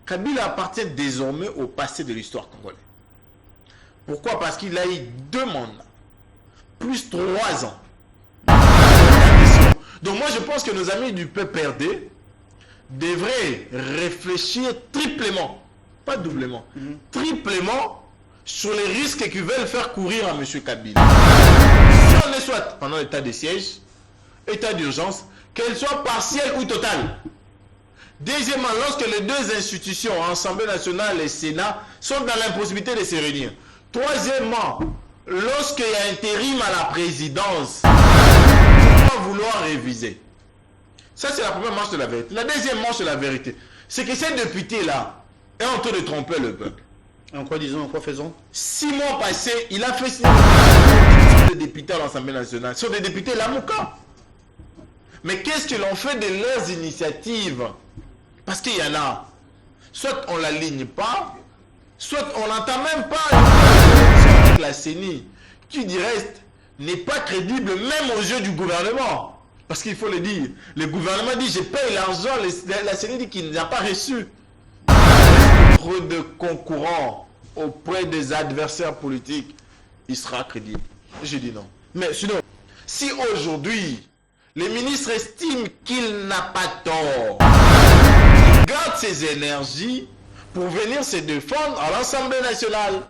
Kabila appartient désormais au passé de l'histoire congolaise. Pourquoi? Parce qu'il a eu 2 mandats, plus 3 ans. Donc moi je pense que nos amis du PPRD devraient réfléchir triplement, pas doublement, triplement sur les risques qu'ils veulent faire courir à M. Kabila. Si on est soit pendant l'état de siège, état d'urgence, qu'elle soit partielle ou totale. Deuxièmement, lorsque les 2 institutions, Assemblée nationale et Sénat, sont dans l'impossibilité de se réunir. Troisièmement, lorsqu'il y a intérim à la présidence, on va vouloir réviser. Ça, c'est la première marche de la vérité. La deuxième marche de la vérité, c'est que ces députés-là est en train de tromper le peuple. En quoi disons, en quoi faisons? 6 mois passés, il a fait signer des députés à l'Assemblée nationale. Ce sont des députés Lamouka. Mais qu'est-ce qu'ils ont fait de leurs initiatives? Parce qu'il y en a. Soit on ne l'aligne pas, soit on n'entend même pas avec la CENI, qui du reste n'est pas crédible même aux yeux du gouvernement. Parce qu'il faut le dire, le gouvernement dit je paye l'argent, la CENI dit qu'il n'a pas reçu. Trop de concurrents auprès des adversaires politiques, il sera crédible. Je dis non. Mais sinon, si aujourd'hui, le ministre estime qu'il n'a pas tort, il garde ses énergies pour venir se défendre à l'Assemblée nationale.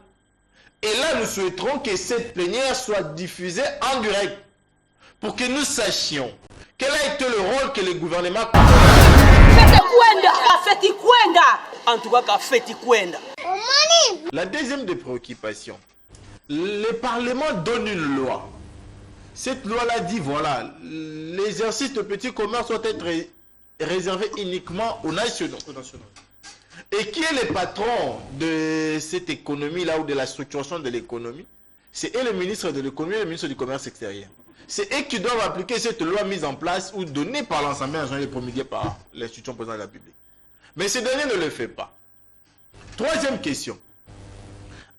Et là, nous souhaiterons que cette plénière soit diffusée en direct pour que nous sachions quel a été le rôle que le gouvernement a. En tout cas, la deuxième des préoccupations, le Parlement donne une loi. Cette loi-là dit, voilà, l'exercice de petits commerces doit être réservé uniquement aux nationaux. Et qui est le patron de cette économie-là ou de la structuration de l'économie? C'est le ministre de l'économie et le ministre du commerce extérieur. C'est eux qui doivent appliquer cette loi mise en place ou donnée par l'Assemblée nationale et promulguée par l'institution présidente de la République. Mais ce dernier ne le fait pas. Troisième question.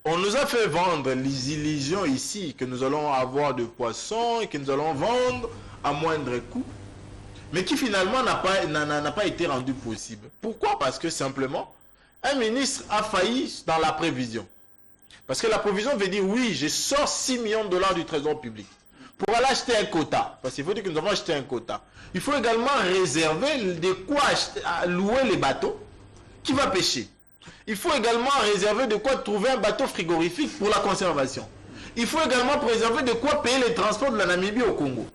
On nous a fait vendre les illusions ici que nous allons avoir de poissons et que nous allons vendre à moindre coût, mais qui finalement n'a pas été rendu possible. Pourquoi? Parce que simplement, un ministre a failli dans la prévision. Parce que la prévision veut dire, oui, je sors 6 millions de dollars du trésor public pour aller acheter un quota. Parce qu'il faut dire que nous avons acheté un quota. Il faut également réserver de quoi louer les bateaux qui va pêcher. Il faut également réserver de quoi trouver un bateau frigorifique pour la conservation. Il faut également préserver de quoi payer les transports de la Namibie au Congo.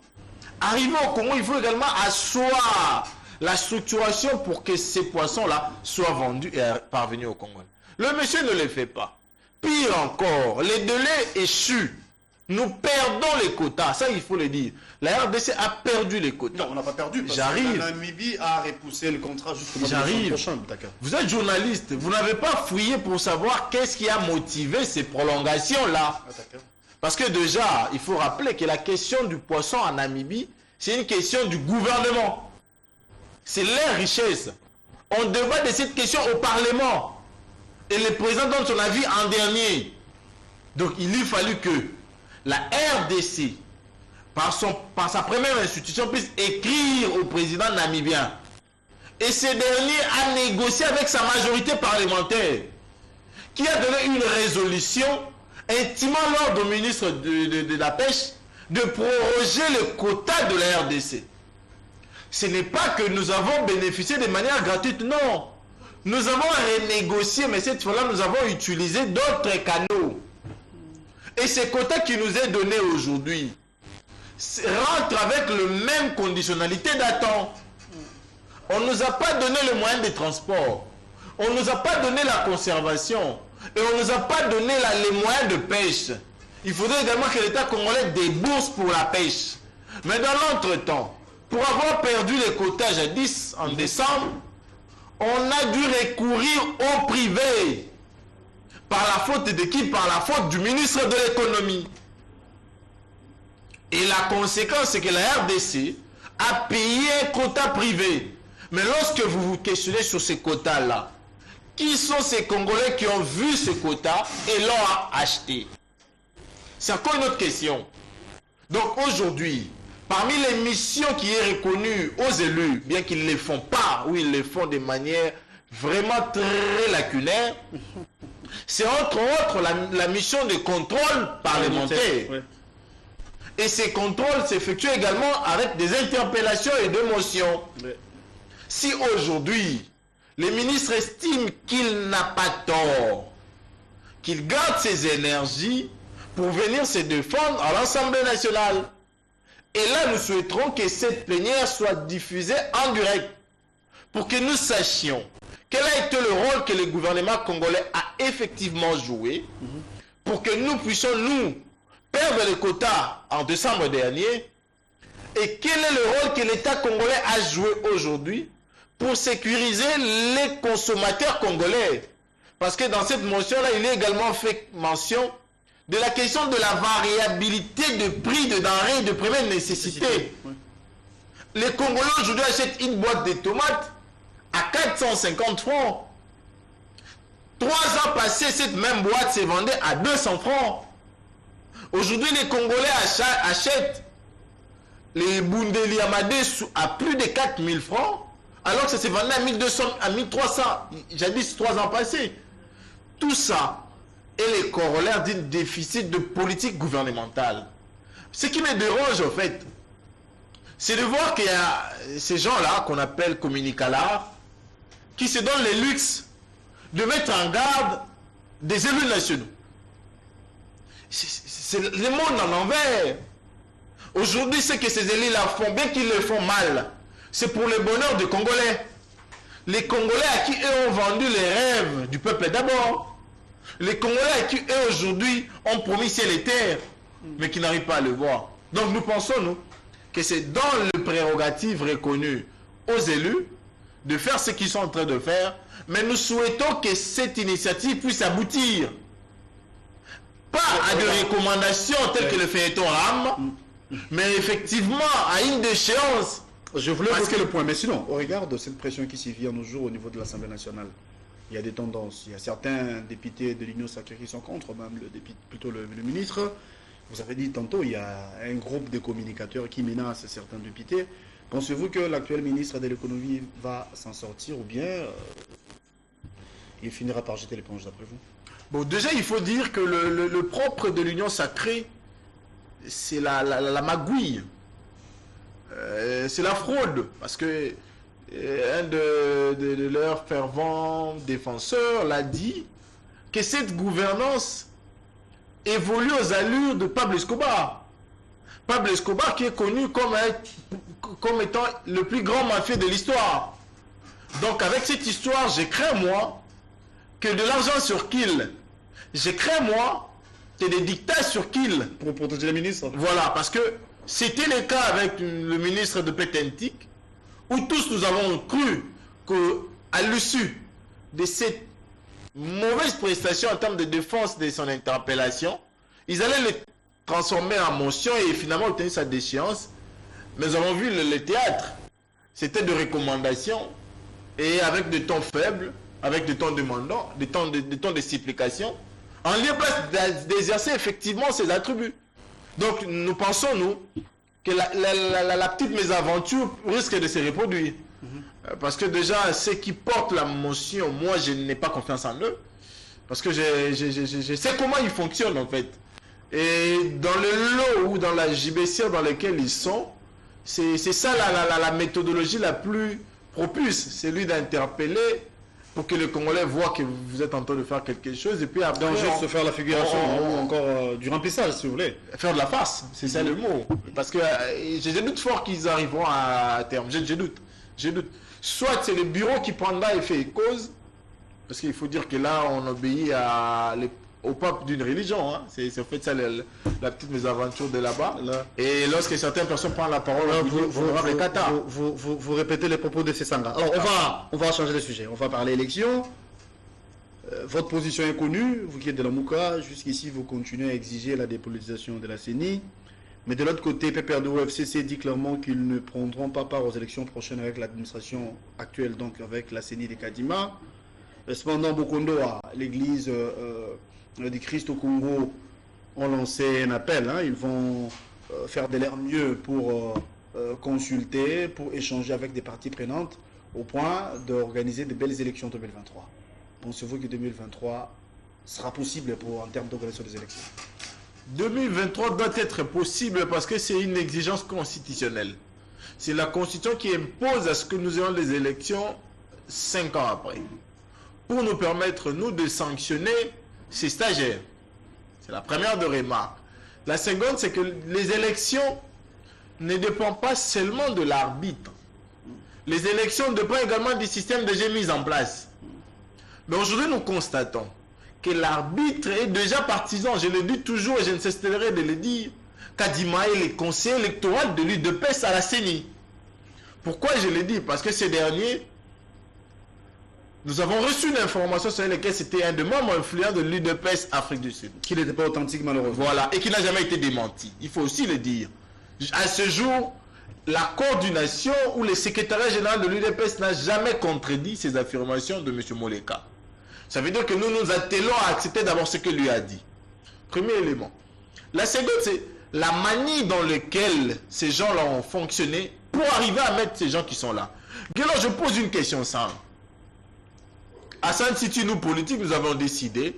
Arrivé au Congo, il faut également asseoir la structuration pour que ces poissons-là soient vendus et parvenus au Congo. Le monsieur ne le fait pas. Pire encore, les délais échus. Nous perdons les quotas, ça il faut le dire. La RDC a perdu les quotas. Non, on n'a pas perdu parce J'arrive. que la Namibie a repoussé le contrat jusqu'au J'arrive. prochain. Vous êtes journaliste, vous n'avez pas fouillé pour savoir qu'est-ce qui a motivé ces prolongations-là. Parce que déjà, il faut rappeler que la question du poisson en Namibie, c'est une question du gouvernement. C'est leur richesse. On débat de cette question au Parlement. Et le président donne son avis en dernier. Donc il lui fallu que la RDC, par sa première institution, puisse écrire au président namibien. Et ce dernier a négocié avec sa majorité parlementaire, qui a donné une résolution intimant l'ordre au ministre de la Pêche de proroger le quota de la RDC. Ce n'est pas que nous avons bénéficié de manière gratuite, non. Nous avons renégocié, mais cette fois-là, nous avons utilisé d'autres canaux. Et ce quota qui nous est donné aujourd'hui rentre avec le même conditionnalité d'attente. On ne nous a pas donné le moyen de transport. On ne nous a pas donné la conservation. Et on ne nous a pas donné les moyens de pêche. Il faudrait également que l'État congolais débourse pour la pêche. Mais dans l'entretemps, pour avoir perdu les quotas jadis en décembre, on a dû recourir au privé. Par la faute de qui? Par la faute du ministre de l'économie. Et la conséquence, c'est que la RDC a payé un quota privé. Mais lorsque vous vous questionnez sur ces quotas-là, qui sont ces Congolais qui ont vu ce quota et l'ont acheté? C'est encore une autre question. Donc aujourd'hui, parmi les missions qui est reconnues aux élus, bien qu'ils ne les font pas, ou ils les font de manière vraiment très lacunaire, c'est entre autres la mission de contrôle parlementaire. Ouais. Et ces contrôles s'effectuent également avec des interpellations et des motions. Ouais. Si aujourd'hui, les ministres estiment qu'il n'a pas tort, qu'il garde ses énergies pour venir se défendre à l'Assemblée nationale. Et là, nous souhaiterons que cette plénière soit diffusée en direct pour que nous sachions quel a été le rôle que le gouvernement congolais a effectivement joué pour que nous puissions, nous, perdre les quotas en décembre dernier et quel est le rôle que l'État congolais a joué aujourd'hui pour sécuriser les consommateurs congolais. Parce que dans cette motion-là, il est également fait mention de la question de la variabilité de prix de denrées de première nécessité. Ouais. Les Congolais aujourd'hui achètent une boîte de tomates à 450 francs. 3 ans passés, cette même boîte se vendait à 200 francs. Aujourd'hui, les Congolais achètent les Bundeli Amadé à plus de 4000 francs, alors que ça se vendait à 1200, à 1300, jadis 3 ans passés. Tout ça est les corollaires d'un déficit de politique gouvernementale. Ce qui me dérange, en fait, c'est de voir qu'il y a ces gens-là, qu'on appelle communicalards, qui se donnent le luxe de mettre en garde des élus nationaux. C'est le monde en envers. Aujourd'hui, ce que ces élus-là font, bien qu'ils le font mal, c'est pour le bonheur des Congolais. Les Congolais à qui eux ont vendu les rêves du peuple d'abord. Les Congolais à qui eux aujourd'hui ont promis ciel et terre, mais qui n'arrivent pas à le voir. Donc nous pensons, nous, que c'est dans le prérogative reconnu aux élus de faire ce qu'ils sont en train de faire, mais nous souhaitons que cette initiative puisse aboutir. Pas à des recommandations telles que le feuilleton RAM, mais effectivement à une déchéance. Je voulais évoquer le point, mais sinon, au regard de cette pression qui s'y vient nos jours au niveau de l'Assemblée nationale, il y a des tendances. Il y a certains députés de l'Union sacrée qui sont contre, même le ministre. Vous avez dit tantôt, il y a un groupe de communicateurs qui menacent certains députés. Pensez-vous que l'actuel ministre de l'économie va s'en sortir ou bien il finira par jeter l'éponge d'après vous? Bon, déjà, il faut dire que le propre de l'Union sacrée, c'est la magouille. C'est la fraude. Parce que un de leurs fervents défenseurs l'a dit, que cette gouvernance évolue aux allures de Pablo Escobar. Pablo Escobar qui est connu comme étant le plus grand mafieux de l'histoire. Donc avec cette histoire, je crains moi que de l'argent sur kill. Je crains moi que des dictats sur kill. Pour protéger les ministres? Voilà, parce que c'était le cas avec le ministre de Pétentique, où tous nous avons cru qu'à l'issue de cette mauvaise prestation en termes de défense de son interpellation, ils allaient le transformer en motion et finalement obtenir sa déchéance. Mais nous avons vu le théâtre. C'était de recommandations et avec des tons faibles, avec des tons demandants, des tons de supplication, en lieu place d'exercer effectivement ses attributs. Donc nous pensons, nous, que la petite mésaventure risque de se reproduire. Parce que déjà, ceux qui portent la motion, moi je n'ai pas confiance en eux. Parce que je sais comment ils fonctionnent en fait. Et dans le lot ou dans la JBC dans lequel ils sont, c'est ça la méthodologie la plus propice. C'est lui d'interpeller pour que les Congolais voient que vous êtes en train de faire quelque chose. Et puis après, donc juste faire la figuration ou encore du remplissage si vous voulez. Faire de la farce, c'est ça le mot. Parce que je doute fort qu'ils arriveront à terme. Je doute. Soit c'est le bureau qui prendra effet et cause, parce qu'il faut dire que là on obéit au pape d'une religion, hein. C'est en fait ça la petite mésaventure de là-bas. Et lorsque certaines personnes prennent la parole, vous répétez les propos de Sessanga. Alors on va changer de sujet, on va parler élection. Votre position est connue, vous qui êtes de la Mouka, jusqu'ici vous continuez à exiger la dépolitisation de la CENI. Mais de l'autre côté, PPRDO FCC dit clairement qu'ils ne prendront pas part aux élections prochaines avec l'administration actuelle, donc avec la CENI de Kadima. Cependant, Bokondo, l'église du Christ au Congo, ont lancé un appel. Ils vont faire de leur mieux pour consulter, pour échanger avec des parties prenantes au point d'organiser de belles élections en 2023. Pensez-vous que 2023 sera possible en termes d'organisation des élections? 2023 doit être possible parce que c'est une exigence constitutionnelle. C'est la Constitution qui impose à ce que nous ayons des élections 5 ans après. Pour nous permettre, nous, de sanctionner ces stagiaires. C'est la première de remarque. La seconde, c'est que les élections ne dépendent pas seulement de l'arbitre. Les élections dépendent également du système déjà mis en place. Mais aujourd'hui, nous constatons que l'arbitre est déjà partisan. Je le dis toujours et je ne cesserai de le dire. Kadima est le conseiller électoral de l'UDPS à la CENI. Pourquoi je le dis? Parce que ces derniers, nous avons reçu une information sur laquelle c'était un des membres influents de l'UDPS Afrique du Sud. Qui n'était pas authentique malheureusement. Voilà, et qui n'a jamais été démenti. Il faut aussi le dire. À ce jour, la coordination ou le secrétariat général de l'UDPS n'a jamais contredit ces affirmations de M. Moleka. Ça veut dire que nous nous attelons à accepter d'abord ce que lui a dit. Premier élément. La seconde, c'est la manière dans laquelle ces gens-là ont fonctionné pour arriver à mettre ces gens qui sont là. Alors, je pose une question simple. À Saint-City, nous, politiques, nous avons décidé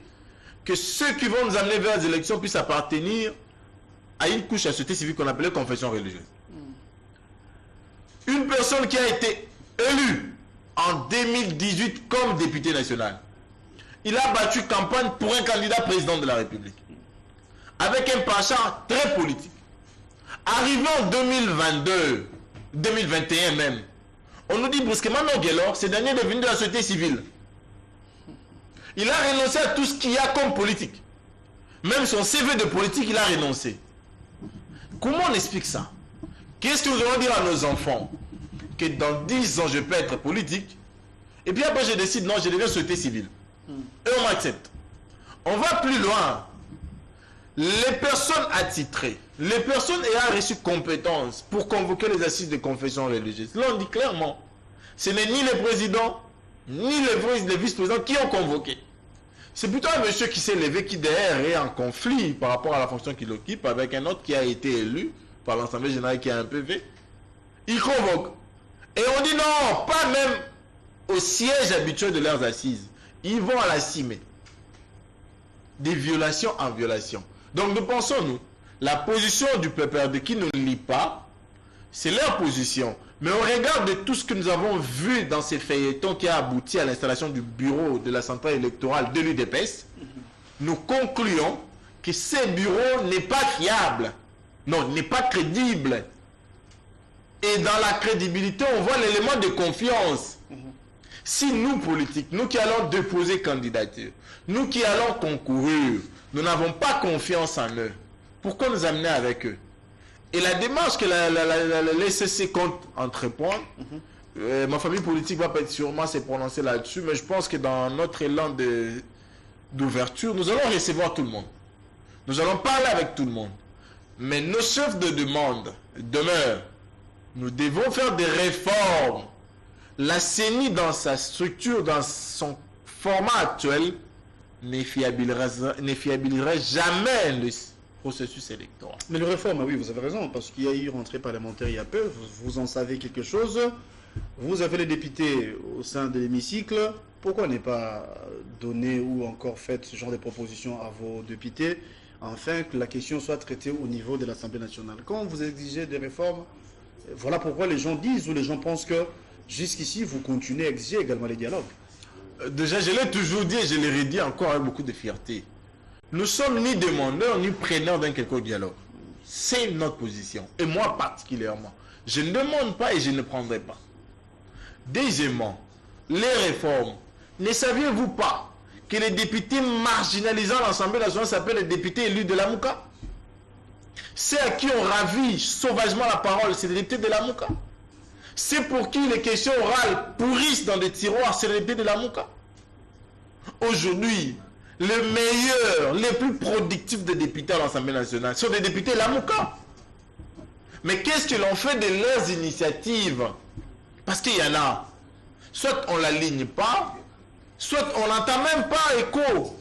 que ceux qui vont nous amener vers les élections puissent appartenir à une couche à société civile qu'on appelait confession religieuse. Une personne qui a été élue en 2018 comme député national, il a battu campagne pour un candidat président de la République, avec un penchant très politique. Arrivé en 2022, 2021 même, on nous dit brusquement, non, Guélor, ce dernier est devenu de la société civile. Il a renoncé à tout ce qu'il y a comme politique. Même son CV de politique, il a renoncé. Comment on explique ça? Qu'est-ce que nous allons dire à nos enfants? Que dans 10 ans, je peux être politique, et puis après, je décide, non, je deviens société civile. Et on m'accepte. On va plus loin. Les personnes attitrées, les personnes ayant reçu compétence pour convoquer les assises de confession religieuse, là on dit clairement, ce n'est ni les présidents, ni les vice-présidents qui ont convoqué. C'est plutôt un monsieur qui s'est levé, qui derrière est en conflit par rapport à la fonction qu'il occupe avec un autre qui a été élu par l'Assemblée générale qui a un PV. Il convoque. Et on dit non, pas même au siège habituel de leurs assises. Ils vont à la cime. Des violations en violation. Donc nous pensons, nous, la position du PPRD qui ne lit pas, c'est leur position. Mais au regard de tout ce que nous avons vu dans ces feuilletons qui a abouti à l'installation du bureau de la centrale électorale de l'UDPS, nous concluons que ce bureau n'est pas fiable. Non, n'est pas crédible. Et dans la crédibilité, on voit l'élément de confiance. Si nous, politiques, nous qui allons déposer candidature, nous qui allons concourir, nous n'avons pas confiance en eux, pourquoi nous amener avec eux? Et la démarche que la SCC compte entreprendre, ma famille politique va sûrement se prononcer là-dessus, mais je pense que dans notre élan d'ouverture, nous allons recevoir tout le monde. Nous allons parler avec tout le monde. Mais nos chefs de demande demeurent. Nous devons faire des réformes. La CENI, dans sa structure, dans son format actuel, ne fiabiliserait jamais le processus électoral. Mais les réformes, oui, vous avez raison, parce qu'il y a eu rentrée parlementaire il y a peu, vous en savez quelque chose. Vous avez les députés au sein de l'hémicycle. Pourquoi ne pas donner ou encore fait ce genre de propositions à vos députés, afin que la question soit traitée au niveau de l'Assemblée nationale? Quand vous exigez des réformes, voilà pourquoi les gens disent ou les gens pensent que jusqu'ici, vous continuez à exiger également les dialogues. Déjà, je l'ai toujours dit et je l'ai redit encore avec beaucoup de fierté. Nous sommes ni demandeurs ni preneurs d'un quelconque dialogue. C'est notre position. Et moi particulièrement. Je ne demande pas et je ne prendrai pas. Deuxièmement, les réformes. Ne saviez-vous pas que les députés marginalisant l'Assemblée nationale s'appellent les députés élus de la Mouka? Ceux à qui on ravit sauvagement la parole, c'est les députés de la Mouka. C'est pour qui les questions orales pourrissent dans des tiroirs, c'est les députés de la Mouka. Aujourd'hui, les meilleurs, les plus productifs des députés à l'Assemblée nationale sont des députés de la Mouka. Mais qu'est-ce que l'on fait de leurs initiatives? Parce qu'il y en a. Soit on ne l'aligne pas, soit on n'entend même pas écho.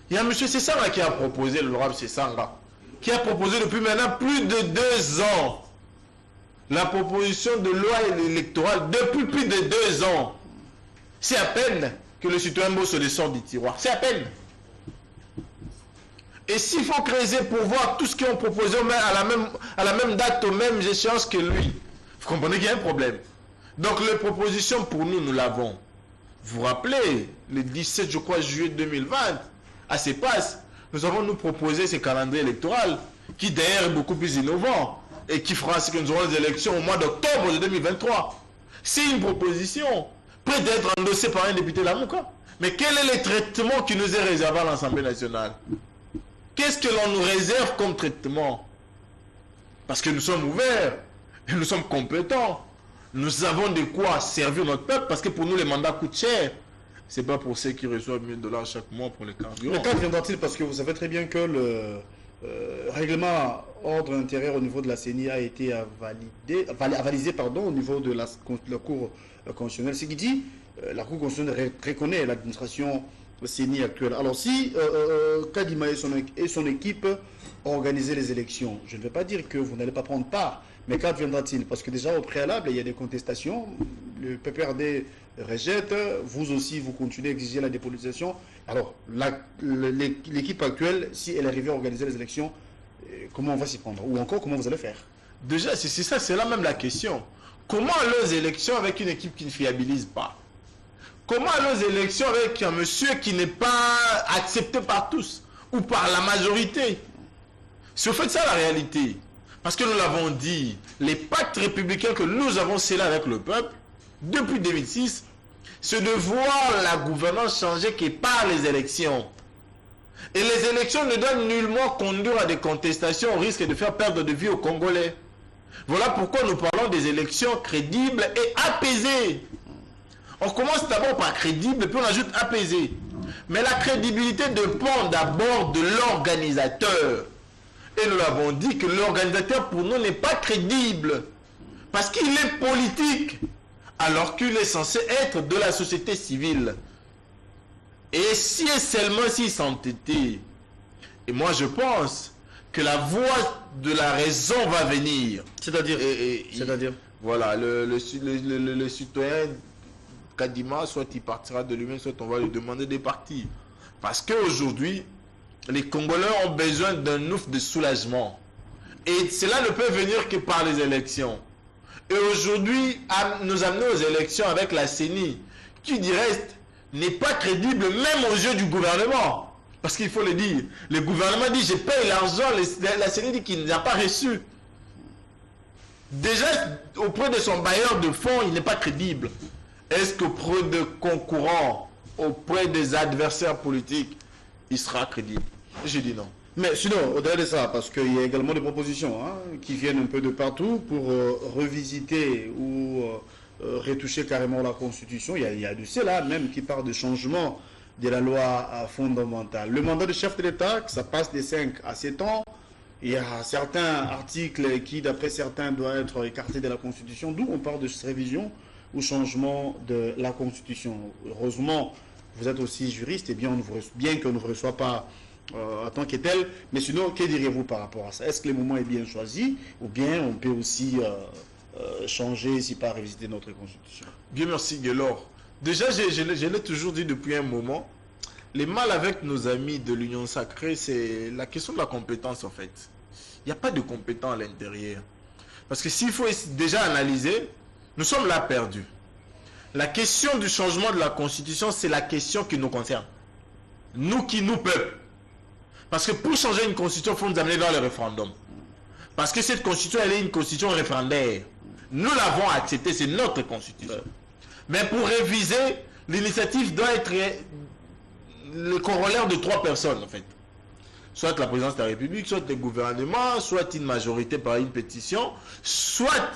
Il y a M. Sessanga qui a proposé, le roi Sessanga, qui a proposé depuis maintenant plus de 2 ans la proposition de loi électorale depuis plus de 2 ans. C'est à peine que le citoyen Beau se le sort du tiroir. C'est à peine. Et s'il faut creuser pour voir tout ce qu'ils ont proposé à la même date, aux mêmes échéances que lui, vous comprenez qu'il y a un problème. Donc les propositions pour nous, nous l'avons. Vous vous rappelez, le 17, je crois, juillet 2020, à CEPAS, nous avons nous proposé ce calendrier électoral qui d'ailleurs est beaucoup plus innovant et qui fera ce que nous aurons les élections au mois d'octobre de 2023. C'est une proposition prête d'être endossée par un député Lamouka. Mais quel est le traitement qui nous est réservé à l'Assemblée nationale? Qu'est-ce que l'on nous réserve comme traitement? Parce que nous sommes ouverts et nous sommes compétents. Nous avons de quoi servir notre peuple parce que pour nous les mandats coûtent cher. C'est pas pour ceux qui reçoivent 1000 $ chaque mois pour les carburants. Mais quand viendra-t-il? Parce que vous savez très bien que le règlement ordre intérieur au niveau de la CENI a été avalisé au niveau de la Cour constitutionnelle. Ce qui dit, la Cour constitutionnelle reconnaît l'administration CENI actuelle. Alors si Kadima et son équipe organiser les élections, je ne vais pas dire que vous n'allez pas prendre part, mais quand viendra-t-il? Parce que déjà au préalable, il y a des contestations, le PPRD rejette, vous aussi vous continuez à exiger la dépolitisation. Alors l'équipe actuelle, si elle arrive à organiser les élections, comment on va s'y prendre? Ou encore comment vous allez faire? Déjà, c'est ça, c'est là même la question. Comment aller aux élections avec une équipe qui ne fiabilise pas? Comment aller aux élections avec un monsieur qui n'est pas accepté par tous ou par la majorité? C'est au fait ça la réalité. Parce que nous l'avons dit, les pactes républicains que nous avons scellés avec le peuple, depuis 2006, c'est de voir la gouvernance changer que par les élections. Et les élections ne doivent nullement conduire à des contestations au risque de faire perdre de vie aux Congolais. Voilà pourquoi nous parlons des élections crédibles et apaisées. On commence d'abord par crédible, puis on ajoute apaisé. Mais la crédibilité dépend d'abord de l'organisateur. Et nous l'avons dit que l'organisateur pour nous n'est pas crédible. Parce qu'il est politique. Alors qu'il est censé être de la société civile. Et si et seulement s'il s'entêtait. Et moi je pense que la voix de la raison va venir. C'est-à-dire voilà, le citoyen Kadima, soit il partira de lui-même, soit on va lui demander des partis. Parce qu'aujourd'hui, les Congolais ont besoin d'un ouf de soulagement. Et cela ne peut venir que par les élections. Et aujourd'hui, nous amener aux élections avec la CENI, qui du reste n'est pas crédible même aux yeux du gouvernement. Parce qu'il faut le dire, le gouvernement dit je paye l'argent, la CENI dit qu'il n'a pas reçu. Déjà, auprès de son bailleur de fonds, il n'est pas crédible. Est-ce qu'auprès de concurrents, auprès des adversaires politiques, il sera crédible? Je dis non. Mais sinon, au-delà de ça, parce qu'il y a également des propositions qui viennent un peu de partout pour revisiter ou retoucher carrément la Constitution. Il y a de cela même qui parle de changement de la loi fondamentale. Le mandat de chef de l'État, ça passe de 5 à 7 ans. Il y a certains articles qui, d'après certains, doivent être écartés de la Constitution, d'où on parle de révision ou changement de la Constitution. Heureusement, vous êtes aussi juriste, et bien qu'on ne vous reçoit pas en tant que tel, mais sinon, que diriez-vous par rapport à ça? Est-ce que le moment est bien choisi, ou bien on peut aussi changer, si pas revisiter notre Constitution? Bien, merci Guélor. Déjà, je l'ai toujours dit depuis un moment, les mal avec nos amis de l'Union Sacrée, c'est la question de la compétence en fait. Il n'y a pas de compétents à l'intérieur. Parce que s'il faut déjà analyser, nous sommes là perdus. La question du changement de la Constitution, c'est la question qui nous concerne. Nous qui nous peuple. Parce que pour changer une Constitution, il faut nous amener vers le référendum. Parce que cette Constitution, elle est une Constitution référendaire. Nous l'avons acceptée, c'est notre Constitution. Mais pour réviser, l'initiative doit être le corollaire de 3 personnes en fait. Soit la présidence de la République, soit le gouvernement, soit une majorité par une pétition, soit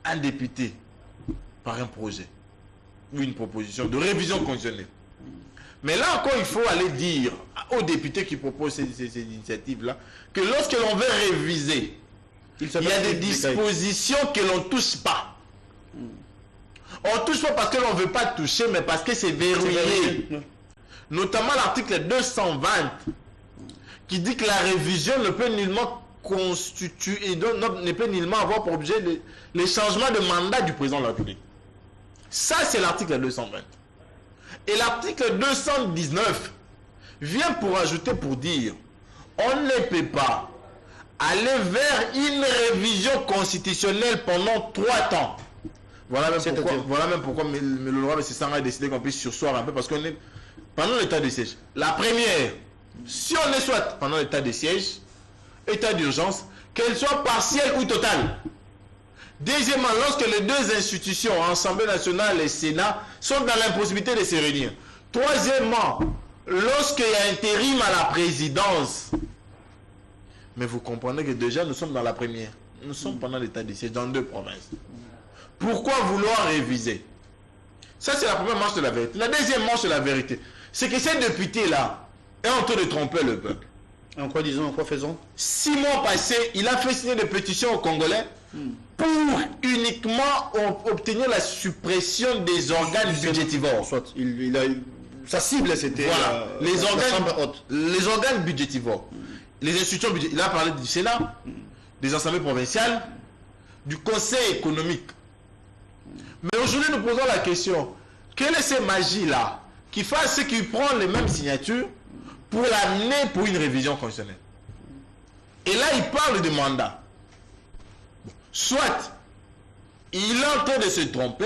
un député par un projet ou une proposition de révision constitutionnelle. Mais là encore, il faut aller dire aux députés qui proposent ces initiatives-là que lorsque l'on veut réviser, il y a des dispositions que l'on ne touche pas. On ne touche pas parce que l'on ne veut pas toucher, mais parce que c'est verrouillé. Notamment l'article 220 qui dit que la révision ne peut nullement constitue et ne peut nullement avoir pour objet les changements de mandat du président de la République. Ça, c'est l'article 220. Et l'article 219 vient pour ajouter, pour dire, on ne peut pas aller vers une révision constitutionnelle pendant 3 ans. Voilà même pourquoi le roi M. Sanga a décidé qu'on puisse sursoir un peu, parce qu'on est pendant l'état de siège. La première, si on est soit pendant l'état de siège, état d'urgence, qu'elle soit partielle ou totale. Deuxièmement, lorsque les deux institutions, Assemblée nationale et Sénat, sont dans l'impossibilité de se réunir. Troisièmement, lorsqu'il y a intérim à la présidence. Mais vous comprenez que déjà nous sommes dans la première. Nous sommes pendant l'état de siège dans 2 provinces. Pourquoi vouloir réviser? Ça, c'est la première manche de la vérité. La deuxième manche de la vérité, c'est que ces députés-là est en train de tromper le peuple. En quoi disons, en quoi faisons? 6 mois passés, il a fait signer des pétitions aux Congolais pour uniquement obtenir la suppression des organes budgétivores. Soit, sa cible, c'était voilà. Les organes budgétivores. Les institutions budgétivores. Il a parlé du Sénat, des assemblées provinciales, du Conseil économique. Mais aujourd'hui, nous posons la question, quelle est cette magie-là qui fait ce qui prend les mêmes signatures pour l'amener pour une révision constitutionnelle? Et là, il parle de mandat. Soit il est en train de se tromper,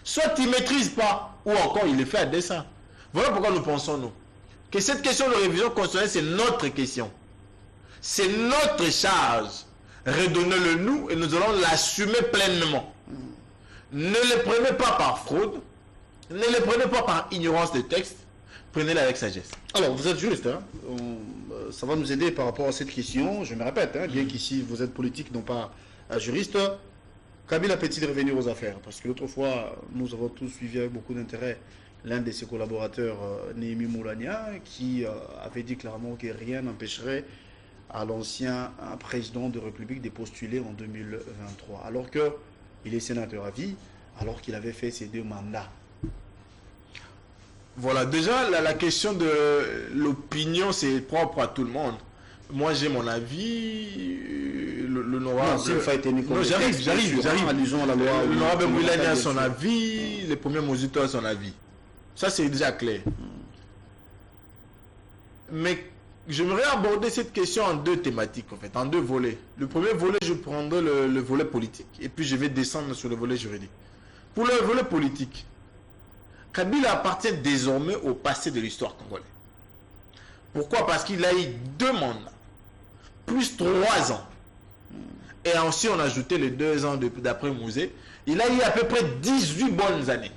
soit il ne maîtrise pas, ou encore il le fait à dessein. Voilà pourquoi nous pensons, nous, que cette question de révision constitutionnelle, c'est notre question. C'est notre charge. Redonnez-le nous et nous allons l'assumer pleinement. Ne le prenez pas par fraude, ne le prenez pas par ignorance des textes, prenez-le avec sagesse. Alors, vous êtes juriste, hein? Ça va nous aider par rapport à cette question. Je me répète, hein, bien qu'ici vous êtes politique, non pas juriste. Kabila peut-il revenir aux affaires? Parce que l'autre fois, nous avons tous suivi avec beaucoup d'intérêt l'un de ses collaborateurs, Néhémie Moulania, qui avait dit clairement que rien n'empêcherait à l'ancien président de République de postuler en 2023, alors qu'il est sénateur à vie, alors qu'il avait fait ses 2 mandats. Voilà, déjà la question de l'opinion, c'est propre à tout le monde. Moi j'ai mon avis, l'honorable... J'arrive. L'honorable Moulania a son avis, le premier Mozito a son avis. Ça c'est déjà clair. Mais j'aimerais aborder cette question en 2 thématiques, en fait, en 2 volets. Le premier volet, je prendrai le volet politique, et puis je vais descendre sur le volet juridique. Pour le volet politique, Kabila appartient désormais au passé de l'histoire congolaise. Pourquoi? Parce qu'il a eu 2 mandats, plus 3 ans. Et ensuite, on a ajouté les 2 ans d'après Mouzé. Il a eu à peu près 18 bonnes années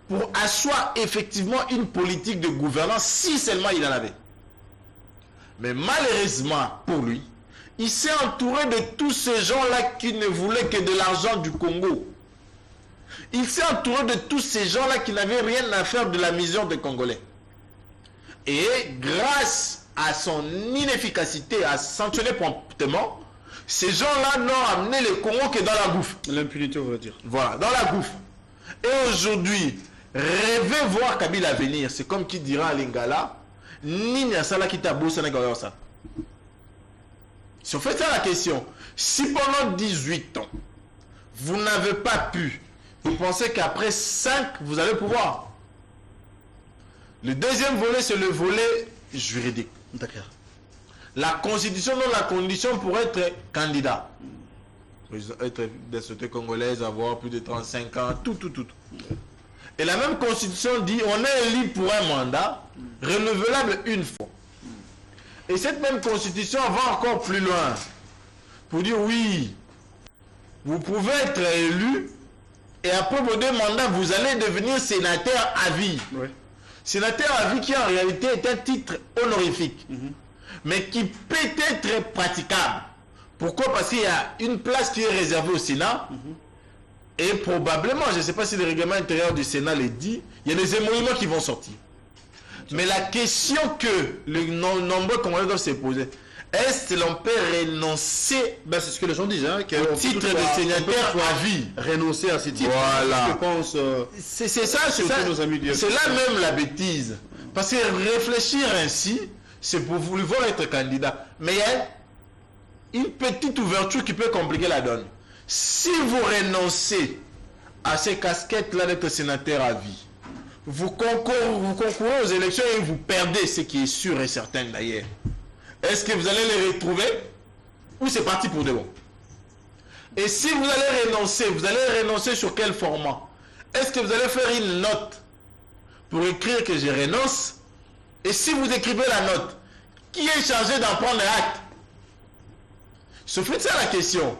pour asseoir effectivement une politique de gouvernance, si seulement il en avait. Mais malheureusement pour lui, il s'est entouré de tous ces gens-là qui ne voulaient que de l'argent du Congo. Il s'est entouré de tous ces gens-là qui n'avaient rien à faire de la mission des Congolais. Et grâce à son inefficacité à sanctionner promptement, ces gens-là n'ont amené le Congo que dans la gouffre. L'impunité, on va dire. Voilà, dans la gouffre. Et aujourd'hui, rêver voir Kabila venir, c'est comme qui dira à Lingala, Nini Asala qui t'a bossé dans ça. Si on fait ça la question, si pendant 18 ans, vous n'avez pas pu, vous pensez qu'après 5, vous allez pouvoir. Le deuxième volet, c'est le volet juridique. D'accord. La constitution donne la condition pour être candidat. Être des sociétés congolaises, avoir plus de 35 ans, tout. Et la même constitution dit on est élu pour un mandat renouvelable une fois. Et cette même constitution va encore plus loin pour dire oui, vous pouvez être élu et après vos 2 mandats, vous allez devenir sénateur à vie. Oui. Sénateur à vie qui en réalité est un titre honorifique, mais qui peut être praticable. Pourquoi? Parce qu'il y a une place qui est réservée au Sénat. Et probablement, je ne sais pas si le règlement intérieur du Sénat le dit, il y a des émoluments qui vont sortir. Mais la question que les nombreux Congolais doivent se poser, est-ce que l'on peut renoncer c'est ce que les gens disent, hein, au titre de sénateur à vie? Renoncer à ces titres. Voilà. C'est ça. C'est là même la bêtise. Parce que réfléchir ainsi, c'est pour vouloir être candidat. Mais il y a une petite ouverture qui peut compliquer la donne. Si vous renoncez à ces casquettes-là d'être sénateur à vie, vous concourez aux élections et vous perdez, ce qui est sûr et certain d'ailleurs. Est-ce que vous allez les retrouver ou c'est parti pour de bon? Et si vous allez renoncer sur quel format? Est-ce que vous allez faire une note pour écrire que je renonce? Et si vous écrivez la note, qui est chargé d'en prendre acte? Se fait ça la question.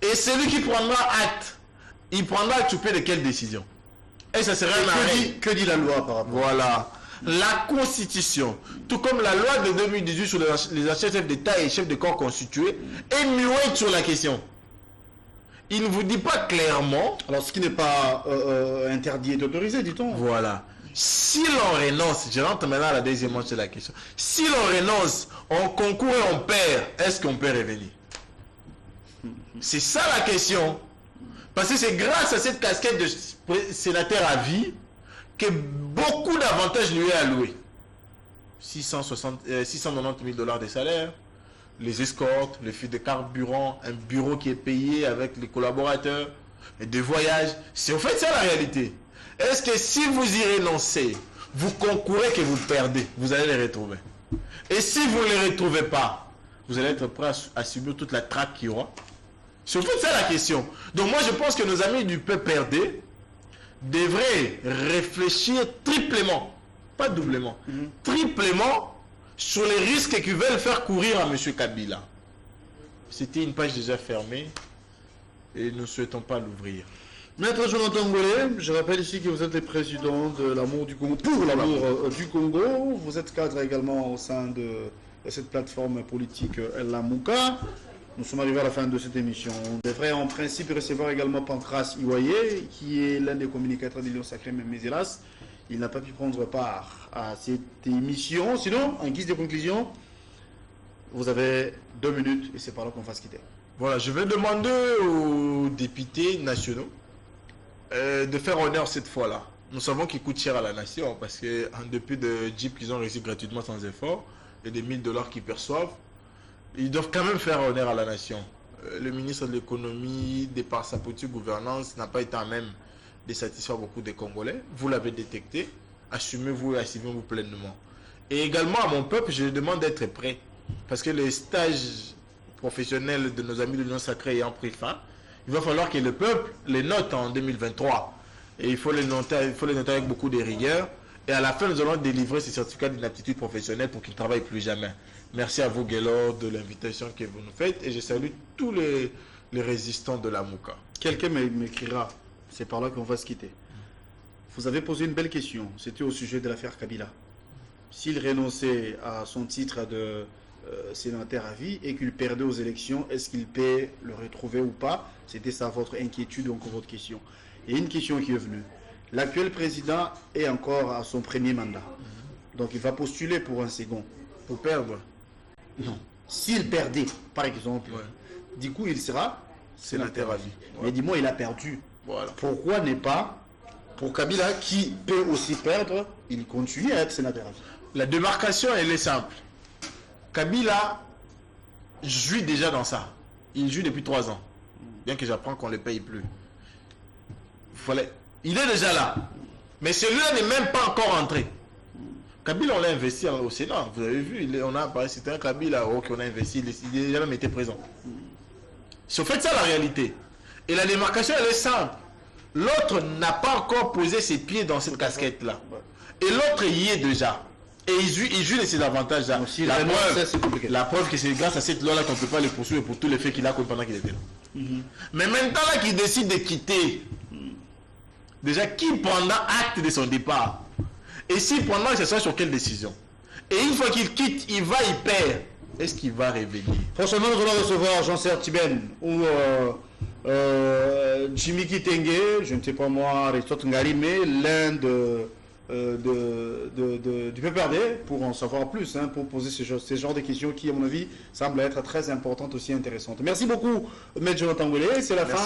Et celui qui prendra acte, il prendra acte de quelle décision? Et ça serait un arrêt. Que dit la loi par rapport? Voilà. La Constitution, tout comme la loi de 2018 sur les anciens chefs d'État et chefs de corps constitués, est muette sur la question. Il ne vous dit pas clairement. Alors, ce qui n'est pas interdit est autorisé, dit-on. Voilà. Si l'on renonce, je rentre maintenant à la deuxième manche de la question. Si l'on renonce, on concourt et on perd, est-ce qu'on peut revenir? C'est ça la question. Parce que c'est grâce à cette casquette de sénateur à vie que beaucoup d'avantages lui est alloué. 690 000 $ de salaire, les escortes, le fil de carburant, un bureau qui est payé avec les collaborateurs, et des voyages. C'est en fait ça la réalité. Est-ce que si vous y renoncez, vous concourez que vous perdez, vous allez les retrouver? Et si vous ne les retrouvez pas, vous allez être prêt à subir toute la traque qu'il y aura? C'est en fait ça la question. Donc moi je pense que nos amis du PPRD devraient réfléchir triplement, pas doublement, triplement sur les risques qu'ils veulent faire courir à M. Kabila. C'était une page déjà fermée et nous ne souhaitons pas l'ouvrir. Maître Jonathan Ngolé, je rappelle ici que vous êtes le président de l'Amour du Congo, pour l'Amour du Congo. Vous êtes cadre également au sein de cette plateforme politique Lamuka. Nous sommes arrivés à la fin de cette émission. On devrait en principe recevoir également Pancras Iwaye, qui est l'un des communicateurs de l'Union Sacrée, mais hélas, il n'a pas pu prendre part à cette émission. Sinon, en guise de conclusion, vous avez 2 minutes et c'est par là qu'on va se quitter. Voilà, je vais demander aux députés nationaux de faire honneur cette fois-là. Nous savons qu'il coûte cher à la nation parce qu'en dépit de Jeep qu'ils ont réussi gratuitement sans effort et des 1000 $ qu'ils perçoivent, ils doivent quand même faire honneur à la nation. Le ministre de l'économie, de par sa politique gouvernance, n'a pas été à même de satisfaire beaucoup de Congolais. Vous l'avez détecté. Assumez-vous et assumez-vous pleinement. Et également à mon peuple, je demande d'être prêt. Parce que les stages professionnels de nos amis de l'Union Sacrée ayant pris fin, il va falloir que le peuple les note en 2023. Et il faut les noter avec beaucoup de rigueur. Et à la fin, nous allons délivrer ces certificats d'inaptitude professionnelle pour qu'ils ne travaillent plus jamais. Merci à vous, Guélor, de l'invitation que vous nous faites. Et je salue tous les résistants de la Mouka. Quelqu'un m'écrira, c'est par là qu'on va se quitter. Vous avez posé une belle question. C'était au sujet de l'affaire Kabila. S'il renonçait à son titre de sénateur à vie et qu'il perdait aux élections, est-ce qu'il peut le retrouver ou pas? C'était ça votre inquiétude, donc votre question. Et une question qui est venue. L'actuel président est encore à son premier mandat. Donc il va postuler pour un second. Pour perdre? Non. S'il perdait, par exemple, du coup il sera sénateur à vie. Mais dis-moi, il a perdu. Voilà. Pourquoi n'est pas, pour Kabila, qui peut aussi perdre, il continue à être sénateur à vie? La démarcation, elle est simple. Kabila jouit déjà dans ça. Il joue depuis 3 ans. Bien que j'apprends qu'on ne le paye plus. Il est déjà là. Mais celui-là n'est même pas encore entré. Kabila, on l'a investi au Sénat. Vous avez vu, on a parlé, c'était un Kabila qu'on a investi. Il a déjà même été présent. C'est en fait ça la réalité. Et la démarcation, elle est simple. L'autre n'a pas encore posé ses pieds dans cette casquette-là. Et l'autre y est déjà. Et il joue de ses avantages-là. La preuve que c'est grâce à cette loi-là qu'on ne peut pas le poursuivre pour tous les faits qu'il a commis pendant qu'il était là. Mais maintenant là qu'il décide de quitter, déjà qui prendra acte de son départ? Et s'il prendra, ce sera sur quelle décision? Et une fois qu'il quitte, il perd. Est-ce qu'il va revenir? Prochainement, nous allons recevoir Jean-Serge Tiben ou Jimmy Kitenge, je ne sais pas moi, Aristote Ngari, mais l'un du PPRD pour en savoir plus, pour poser ces genres de questions qui, à mon avis, semblent être très importantes, aussi intéressantes. Merci beaucoup, Maître Jonathan Ngolé. C'est la fin.